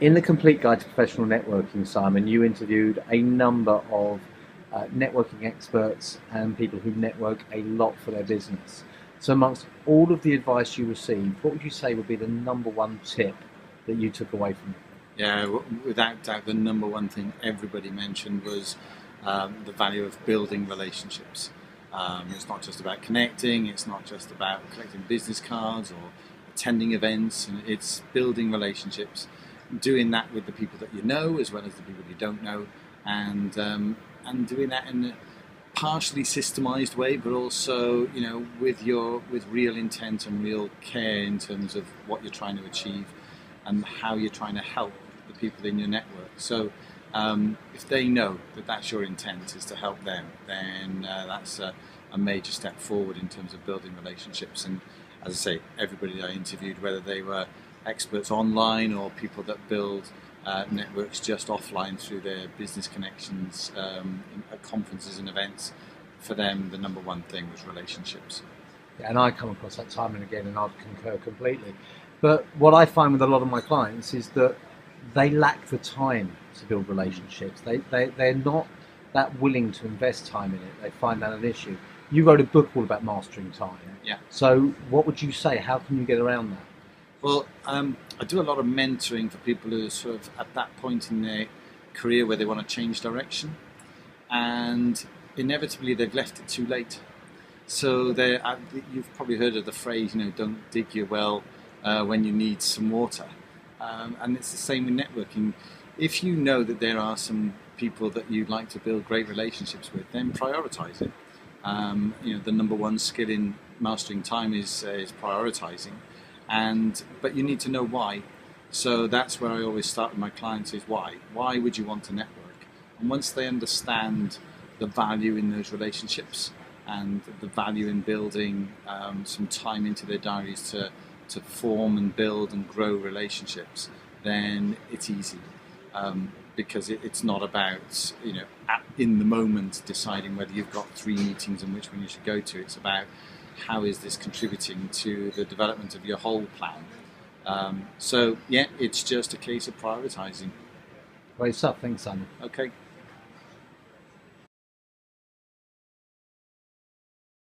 In the Complete Guide to Professional Networking, Simon, you interviewed a number of networking experts and people who network a lot for their business. So, amongst all of the advice you received, what would you say would be the number one tip that you took away from it? Yeah, without doubt, the number one thing everybody mentioned was the value of building relationships. It's not just about connecting, it's not just about collecting business cards or attending events, and it's building relationships, doing that with the people that you know as well as the people you don't know, and doing that in a partially systemized way, but also with real intent and real care in terms of what you're trying to achieve and how you're trying to help the people in your network. So if they know that that's your intent, is to help them, then that's a major step forward in terms of building relationships. And as I say, everybody I interviewed, whether they were experts online or people that build networks just offline through their business connections at conferences and events, for them the number one thing was relationships. Yeah, and I come across that time and again, and I'd concur completely. But what I find with a lot of my clients is that they lack the time to build relationships. They're not that willing to invest time in it. They find that an issue. You wrote a book all about mastering time. Yeah. So what would you say? How can you get around that? Well, I do a lot of mentoring for people who are sort of at that point in their career where they want to change direction, and inevitably they've left it too late. So you've probably heard of the phrase, don't dig your well when you need some water. And it's the same with networking. If you know that there are some people that you'd like to build great relationships with, then prioritize it. The number one skill in mastering time is prioritizing. But you need to know why. So that's where I always start with my clients, is why. Why would you want to network? And once they understand the value in those relationships and the value in building some time into their diaries to form and build and grow relationships, then it's easy. Because it's not about, in the moment deciding whether you've got 3 meetings and which one you should go to. It's about how is this contributing to the development of your whole plan. So it's just a case of prioritising. Great stuff. Thanks, Simon. Okay.